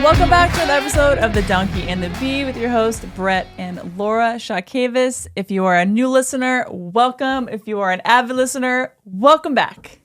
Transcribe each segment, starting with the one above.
Welcome back to another episode of The Donkey and the Bee with your host, Brett and Laura Chotkevys. If you are a new listener, welcome. If you are an avid listener, welcome back.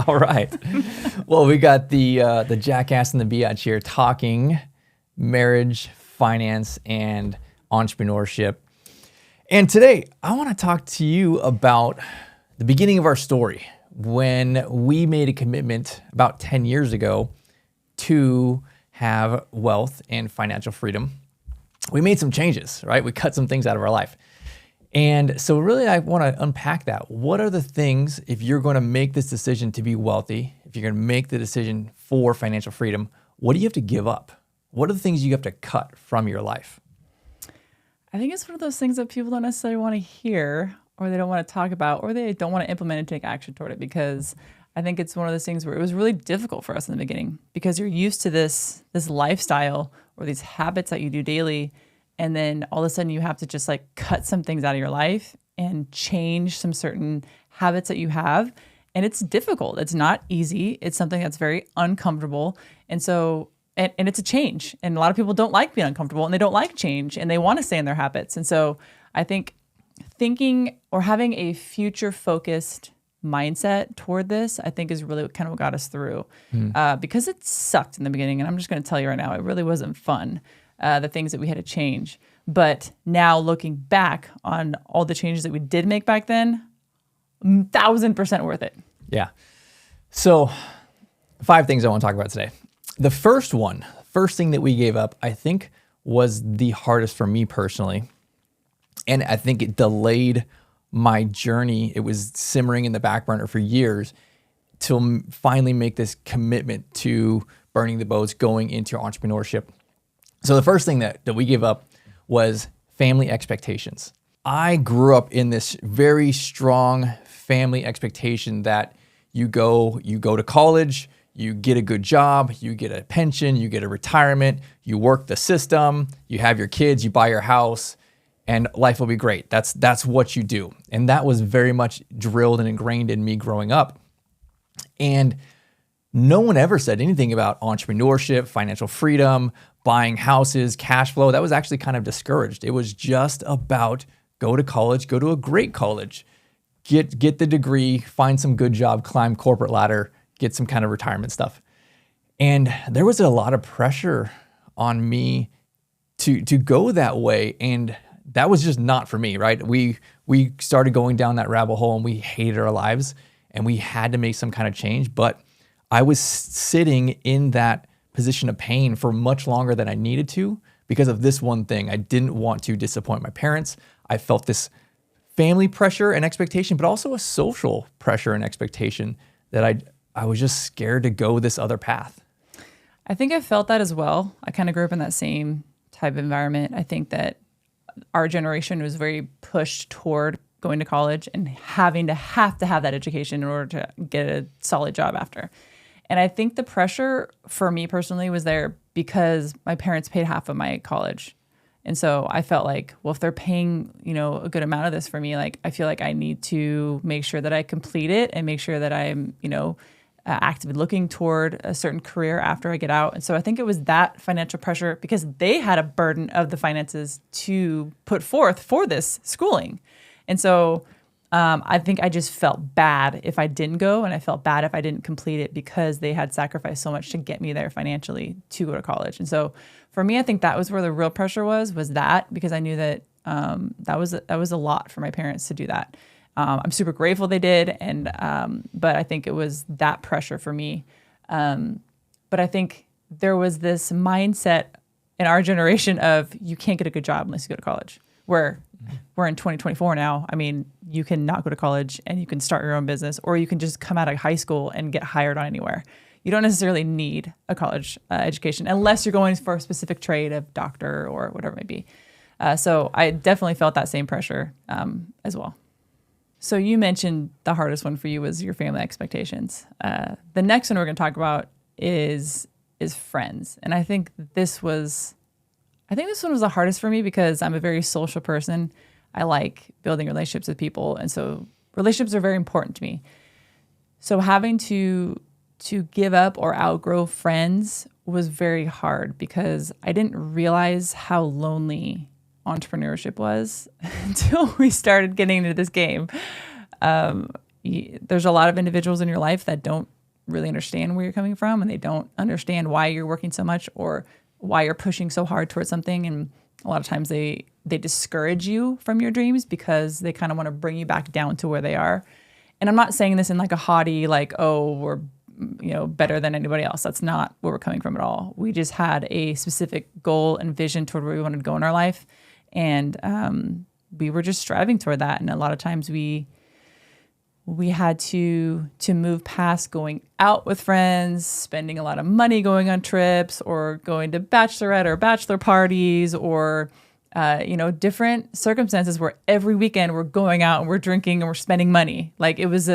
All right. Well, we got the jackass and the biatch here talking marriage, finance, and entrepreneurship. And today, I want to talk to you about the beginning of our story when we made a commitment about 10 years ago to have wealth and financial freedom. We made some changes, right? We cut some things out of our life. And so really, I want to unpack that. What are the things, if you're going to make this decision to be wealthy, if you're going to make the decision for financial freedom, what do you have to give up? What are the things you have to cut from your life? I think it's one of those things that people don't necessarily want to hear, or they don't want to talk about, or they don't want to implement and take action toward it, because I think it's one of those things where it was really difficult for us in the beginning because you're used to this lifestyle or these habits that you do daily. And then all of a sudden you have to just like cut some things out of your life and change some certain habits that you have. And it's difficult. It's not easy. It's something that's very uncomfortable. And so, and it's a change. And a lot of people don't like being uncomfortable and they don't like change and they want to stay in their habits. And so I think thinking or having a future focused mindset toward this, I think is really kind of what got us through because it sucked in the beginning. And I'm just going to tell you right now, it really wasn't fun, the things that we had to change. But now looking back on all the changes that we did make back then, 1,000% worth it. Yeah. So 5 things I want to talk about today. The first thing that we gave up, I think was the hardest for me personally. And I think it delayed my journey. It was simmering in the back burner for years till finally make this commitment to burning the boats, going into entrepreneurship. So the first thing that we gave up was family expectations. I grew up in this very strong family expectation that you go to college, you get a good job, you get a pension, you get a retirement, you work the system, you have your kids, you buy your house, and life will be great. That's what you do. And that was very much drilled and ingrained in me growing up. And no one ever said anything about entrepreneurship, financial freedom, buying houses, cash flow. That was actually kind of discouraged. It was just about go to college, go to a great college, get the degree, find some good job, climb corporate ladder, get some kind of retirement stuff. And there was a lot of pressure on me to go that way. And that was just not for me, right? We started going down that rabbit hole and we hated our lives and we had to make some kind of change. But I was sitting in that position of pain for much longer than I needed to because of this one thing. I didn't want to disappoint my parents. I felt this family pressure and expectation, but also a social pressure and expectation that I was just scared to go this other path. I think I felt that as well. I kind of grew up in that same type of environment. I think that our generation was very pushed toward going to college and having to have that education in order to get a solid job after. And I think the pressure for me personally was there because my parents paid half of my college. And so I felt like, well, if they're paying, a good amount of this for me, like I feel like I need to make sure that I complete it and make sure that I'm, actively looking toward a certain career after I get out. And so I think it was that financial pressure because they had a burden of the finances to put forth for this schooling. And so I think I just felt bad if I didn't go, and I felt bad if I didn't complete it because they had sacrificed so much to get me there financially to go to college. And so for me, I think that was where the real pressure was that because I knew that that was a lot for my parents to do that. I'm super grateful they did, but I think it was that pressure for me. But I think there was this mindset in our generation of you can't get a good job unless you go to college. Where we're in 2024 now. I mean, you can not go to college and you can start your own business, or you can just come out of high school and get hired on anywhere. You don't necessarily need a college education unless you're going for a specific trade of doctor or whatever it may be. So I definitely felt that same pressure as well. So you mentioned the hardest one for you was your family expectations. The next one we're going to talk about is friends. And I think this one was the hardest for me because I'm a very social person. I like building relationships with people. And so relationships are very important to me. So having to to give up or outgrow friends was very hard because I didn't realize how lonely entrepreneurship was until we started getting into this game. There's a lot of individuals in your life that don't really understand where you're coming from, and they don't understand why you're working so much or why you're pushing so hard towards something. And a lot of times they discourage you from your dreams because they kind of want to bring you back down to where they are. And I'm not saying this in like a haughty, like, oh, we're better than anybody else. That's not where we're coming from at all. We just had a specific goal and vision toward where we wanted to go in our life. And we were just striving toward that. And a lot of times we had to move past going out with friends, spending a lot of money going on trips or going to bachelorette or bachelor parties or, different circumstances where every weekend we're going out and we're drinking and we're spending money. Like it was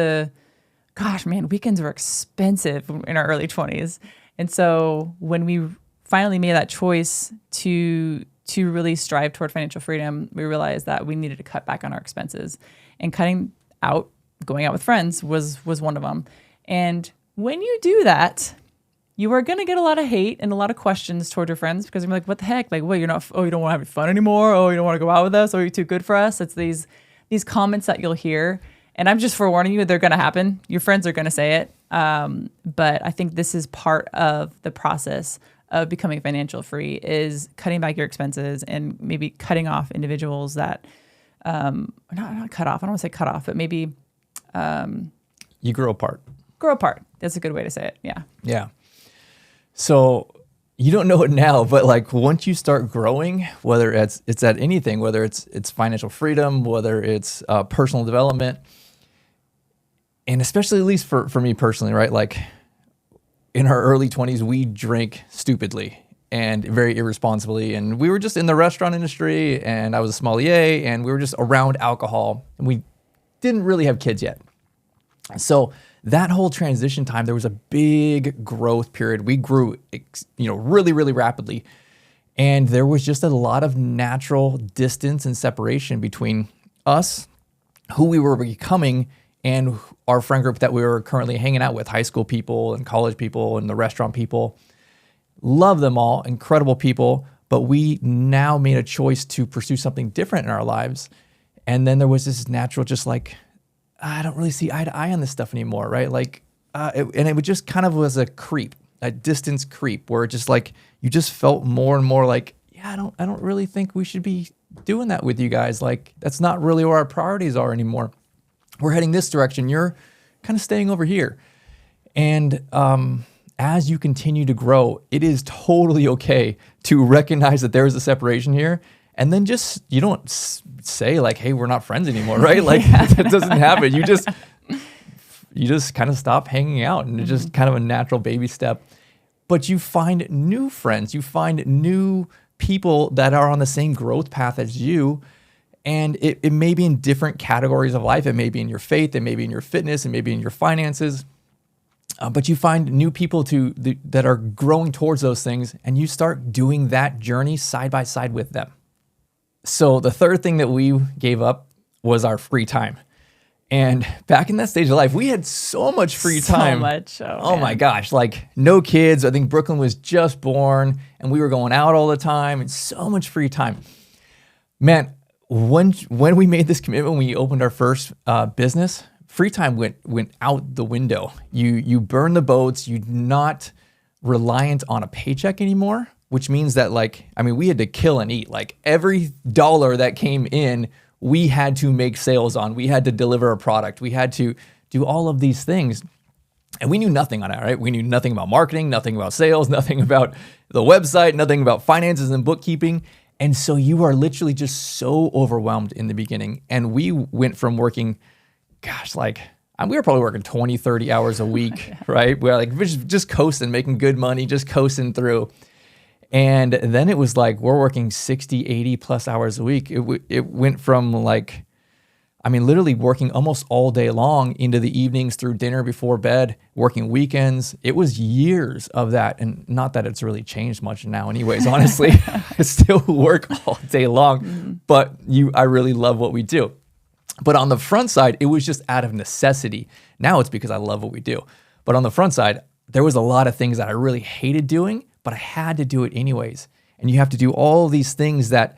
weekends were expensive in our early 20s. And so when we finally made that choice to really strive toward financial freedom, we realized that we needed to cut back on our expenses, and going out with friends was one of them. And when you do that, you are going to get a lot of hate and a lot of questions toward your friends because they're like, what the heck? Like, what, you don't want to have any fun anymore? Oh, you don't want to go out with us? Oh, you're too good for us? It's these comments that you'll hear. And I'm just forewarning you, they're going to happen. Your friends are going to say it. But I think this is part of the process of becoming financial free is cutting back your expenses and maybe cutting off individuals that, not cut off. I don't want to say cut off, but maybe you grow apart. Grow apart. That's a good way to say it. Yeah. Yeah. So you don't know it now, but like once you start growing, whether it's at anything, whether it's financial freedom, whether it's personal development, and especially at least for me personally, right? Like in our early 20s, we drank stupidly and very irresponsibly. And we were just in the restaurant industry and I was a sommelier and we were just around alcohol and we didn't really have kids yet. So that whole transition time, there was a big growth period. We grew, really, really rapidly. And there was just a lot of natural distance and separation between us, who we were becoming, and our friend group that we were currently hanging out with, high school people and college people and the restaurant people. Love them all, incredible people, but we now made a choice to pursue something different in our lives. And then there was this natural, just like, I don't really see eye to eye on this stuff anymore, right? Like, it just kind of was a creep, a distance creep, where it just like you just felt more and more like, yeah, I don't really think we should be doing that with you guys. Like, that's not really where our priorities are anymore. We're heading this direction. You're kind of staying over here. And as you continue to grow, it is totally okay to recognize that there is a separation here. And then you don't say like, hey, we're not friends anymore, right? Like that doesn't happen. You just kind of stop hanging out, and it's just kind of a natural baby step. But you find new friends, you find new people that are on the same growth path as you. And it may be in different categories of life. It may be in your faith, it may be in your fitness, it may be in your finances. But you find new people that are growing towards those things, and you start doing that journey side by side with them. So the third thing that we gave up was our free time. And back in that stage of life, we had so much free time. So much. Oh my gosh, like no kids. I think Brooklyn was just born and we were going out all the time and so much free time. Man, when we made this commitment, when we opened our first business, free time went out the window. You burn the boats. You're not reliant on a paycheck anymore, which means that we had to kill and eat. Like every dollar that came in, we had to make sales on. We had to deliver a product. We had to do all of these things. And we knew nothing on it, right? We knew nothing about marketing, nothing about sales, nothing about the website, nothing about finances and bookkeeping. And so you are literally just so overwhelmed in the beginning. And we went from working, we were probably working 20, 30 hours a week, right? We're just coasting, making good money, just coasting through. And then it was like, we're working 60, 80 plus hours a week. It went from literally working almost all day long into the evenings, through dinner, before bed, working weekends. It was years of that. And not that it's really changed much now anyways, honestly. I still work all day long, but I really love what we do. But on the front side, it was just out of necessity. Now it's because I love what we do. But on the front side, there was a lot of things that I really hated doing, but I had to do it anyways. And you have to do all these things that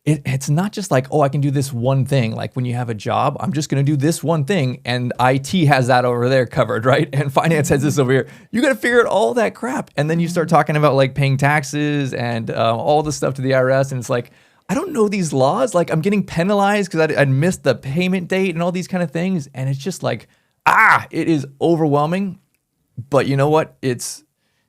it's not just like, oh, I can do this one thing. Like when you have a job, I'm just going to do this one thing, and IT has that over there covered, right? And finance has this over here. You got to figure out all that crap. And then you start talking about like paying taxes and all the stuff to the IRS. And it's like, I don't know these laws. Like I'm getting penalized because I missed the payment date and all these kind of things. And it's just like, it is overwhelming. But you know what? That's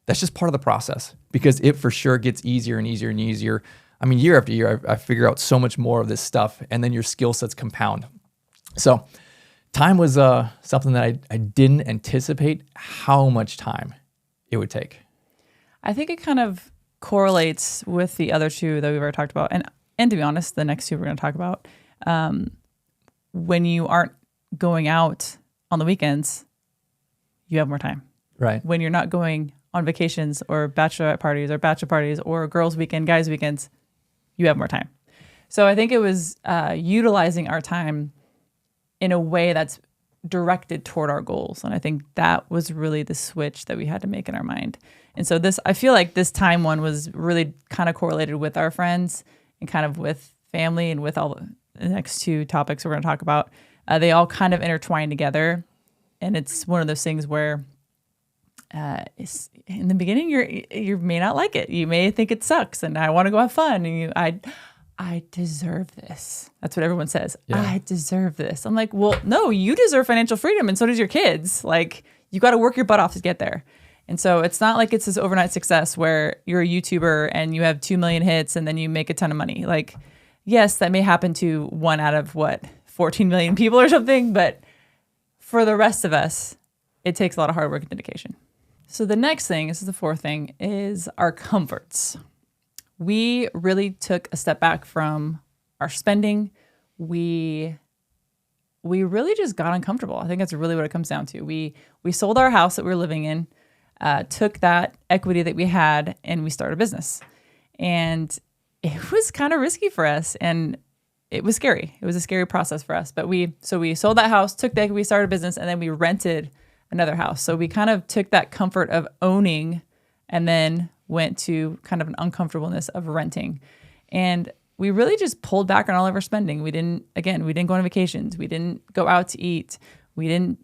just part of the process, because it for sure gets easier and easier and easier. I mean, year after year, I figure out so much more of this stuff, and then your skill sets compound. So time was something that I didn't anticipate how much time it would take. I think it kind of correlates with the other two that we've already talked about. And to be honest, the next two we're going to talk about, when you aren't going out on the weekends, you have more time. Right. When you're not going on vacations or bachelorette parties or bachelor parties or girls' weekend, guys' weekends, you have more time. So I think it was utilizing our time in a way that's directed toward our goals. And I think that was really the switch that we had to make in our mind. And so I feel like this time one was really kind of correlated with our friends and kind of with family and with all the next two topics we're going to talk about. They all kind of intertwine together. And it's one of those things where in the beginning, you may not like it. You may think it sucks, and I want to go have fun. And I deserve this. That's what everyone says. Yeah. I deserve this. I'm like, well, no, you deserve financial freedom, and so does your kids. Like, you got to work your butt off to get there. And so it's not like it's this overnight success where you're a YouTuber and you have 2 million hits and then you make a ton of money. Like, yes, that may happen to 1 out of 14 million people or something, but for the rest of us, it takes a lot of hard work and dedication. So the next thing, this is the fourth thing, is our comforts. We really took a step back from our spending. We really just got uncomfortable. I think that's really what it comes down to. We sold our house that we were living in, took that equity that we had, and we started a business. And it was kind of risky for us, and it was scary. It was a scary process for us. But we sold that house, took the equity, started a business, and then we rented another house. So we kind of took that comfort of owning and then went to kind of an uncomfortableness of renting. And we really just pulled back on all of our spending. We didn't go on vacations. We didn't go out to eat. We didn't,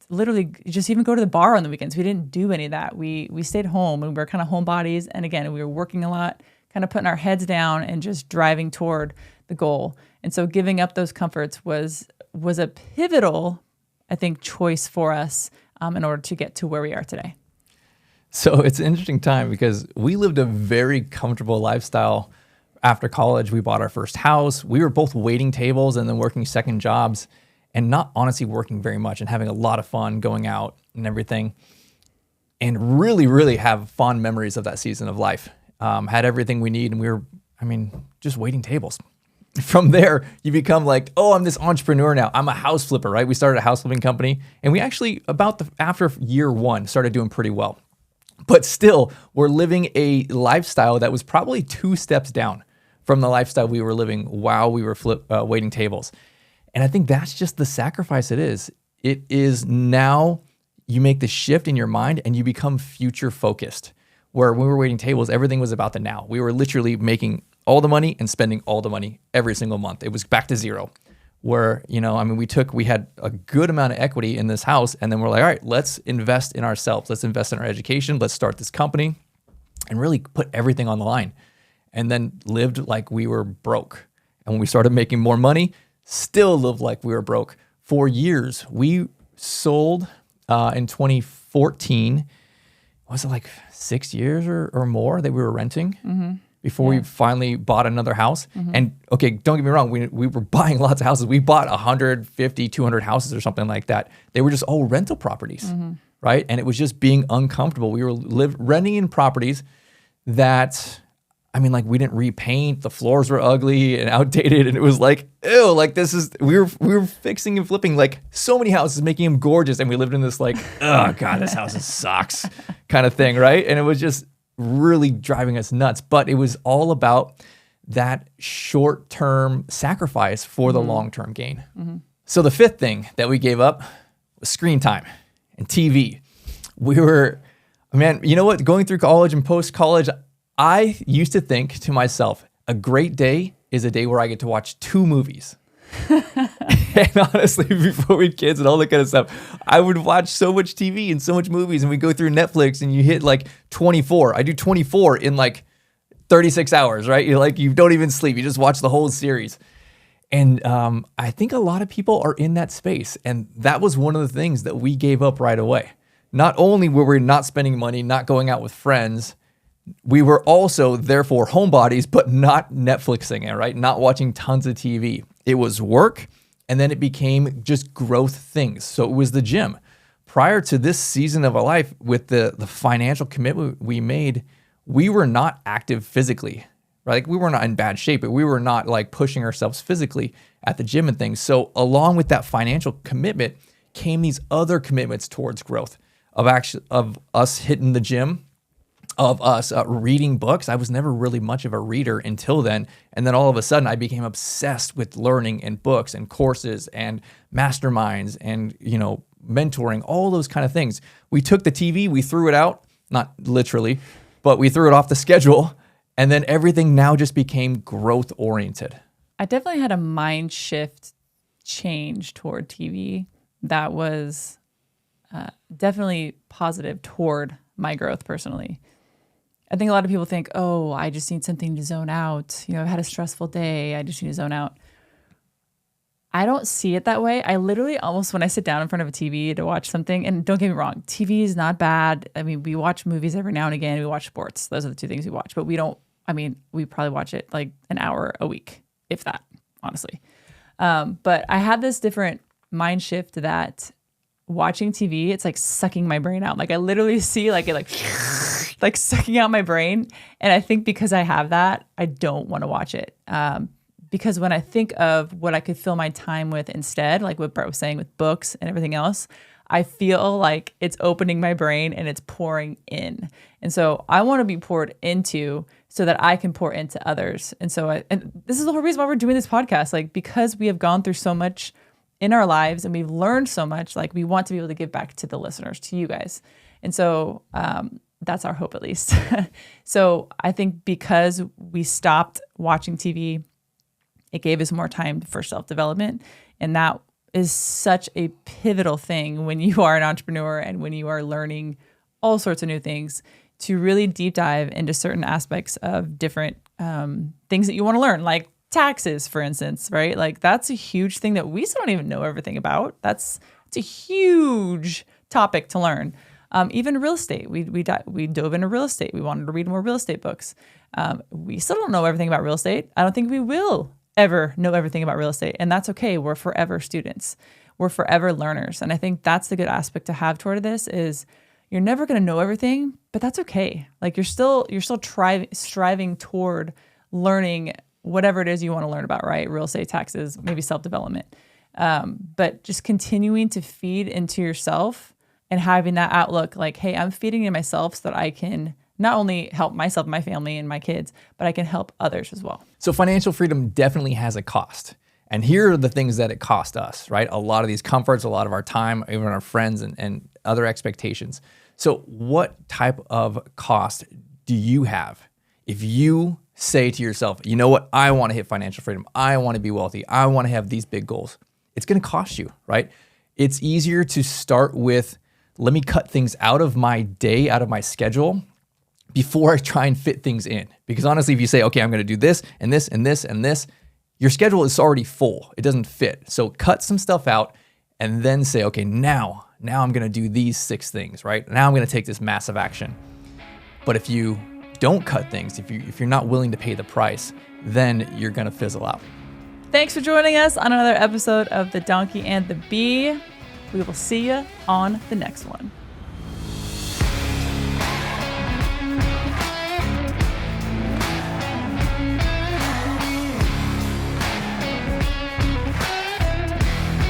literally just even go to the bar on the weekends. We didn't do any of that. We stayed home, and we were kind of homebodies. And again, we were working a lot, kind of putting our heads down and just driving toward the goal. And so giving up those comforts was a pivotal, I think, choice for us in order to get to where we are today. So it's an interesting time because we lived a very comfortable lifestyle after college. We bought our first house. We were both waiting tables and then working second jobs, and not honestly working very much and having a lot of fun going out and everything, and really, really have fond memories of that season of life. Had everything we need, and we were, just waiting tables. From there, you become like, oh, I'm this entrepreneur now. I'm a house flipper, right? We started a house flipping company, and we actually, after year 1, started doing pretty well. But still, we're living a lifestyle that was probably 2 steps down from the lifestyle we were living while we were waiting tables. And I think that's just the sacrifice it is. It is now you make the shift in your mind and you become future focused. Where when we were waiting tables, everything was about the now. We were literally making all the money and spending all the money every single month. It was back to zero. Where, we had a good amount of equity in this house, and then we're like, all right, let's invest in ourselves. Let's invest in our education. Let's start this company and really put everything on the line. And then lived like we were broke. And when we started making more money, still lived like we were broke. For years, we sold in 2014, was it like 6 years or more that we were renting before we finally bought another house? And okay, don't get me wrong, we were buying lots of houses. We bought 150, 200 houses or something like that. They were just all rental properties, right? And it was just being uncomfortable. We were renting in properties that, we didn't repaint. The floors were ugly and outdated, and it was like, ew, like we were fixing and flipping like so many houses, making them gorgeous, and we lived in this like, oh God, this house sucks kind of thing, right? And it was just really driving us nuts. But it was all about that short-term sacrifice for the long-term gain. So the 5th thing that we gave up was screen time and TV. Man, you know what? Going through college and post-college, I used to think to myself, a great day is a day where I get to watch 2 movies. And honestly, before we had kids and all that kind of stuff, I would watch so much TV and so much movies, and we go through Netflix and you hit like 24. I do 24 in like 36 hours, right? You're like, you don't even sleep. You just watch the whole series. And I think a lot of people are in that space. And that was one of the things that we gave up right away. Not only were we not spending money, not going out with friends, we were also therefore homebodies, but not Netflixing it, right? Not watching tons of TV. It was work, and then it became just growth things. So it was the gym. Prior to this season of our life, with the financial commitment we made, we were not active physically, right? Like we were not in bad shape, but we were not like pushing ourselves physically at the gym and things. So along with that financial commitment came these other commitments towards growth of us hitting the gym, of us reading books. I was never really much of a reader until then. And then all of a sudden I became obsessed with learning and books and courses and masterminds and, mentoring, all those kind of things. We took the TV, we threw it out, not literally, but we threw it off the schedule. And then everything now just became growth oriented. I definitely had a mind shift change toward TV that was definitely positive toward my growth personally. I think a lot of people think, oh, I just need something to zone out. I've had a stressful day. I just need to zone out. I don't see it that way. I literally almost, when I sit down in front of a TV to watch something, and don't get me wrong, TV is not bad. I mean, we watch movies every now and again. We watch sports. Those are the 2 things we watch. But we probably watch it like an hour a week, if that, honestly. But I had this different mind shift that watching TV, it's like sucking my brain out. Like I literally see like it like sucking out my brain. And I think because I have that, I don't want to watch it. Because when I think of what I could fill my time with instead, like what Brett was saying with books and everything else, I feel like it's opening my brain and it's pouring in. And so I want to be poured into so that I can pour into others. And so and this is the whole reason why we're doing this podcast, like because we have gone through so much in our lives and we've learned so much, like we want to be able to give back to the listeners, to you guys. And so that's our hope, at least. So I think because we stopped watching TV, it gave us more time for self-development. And that is such a pivotal thing when you are an entrepreneur and when you are learning all sorts of new things, to really deep dive into certain aspects of different things that you want to learn, like taxes, for instance, right? Like that's a huge thing that we still don't even know everything about. It's a huge topic to learn. Even real estate, we dove into real estate. We wanted to read more real estate books. We still don't know everything about real estate. I don't think we will ever know everything about real estate, and that's okay. We're forever students. We're forever learners, and I think that's the good aspect to have toward this is you're never going to know everything, but that's okay. Like you're still striving toward learning whatever it is you want to learn about, right? Real estate, taxes, maybe self-development. But just continuing to feed into yourself and having that outlook like, hey, I'm feeding in myself so that I can not only help myself, my family, and my kids, but I can help others as well. So financial freedom definitely has a cost. And here are the things that it cost us, right? A lot of these comforts, a lot of our time, even our friends and other expectations. So what type of cost do you have if you say to yourself, you know what, I want to hit financial freedom. I want to be wealthy. I want to have these big goals. It's going to cost you, right? It's easier to start with, let me cut things out of my day, out of my schedule before I try and fit things in. Because honestly, if you say, okay, I'm going to do this and this and this and this, your schedule is already full. It doesn't fit. So cut some stuff out and then say, okay, now I'm going to do these 6 things, right? Now I'm going to take this massive action. But if you don't cut things, if you're not willing to pay the price, then you're going to fizzle out. Thanks for joining us on another episode of The Donkey and the Bee. We will see you on the next one.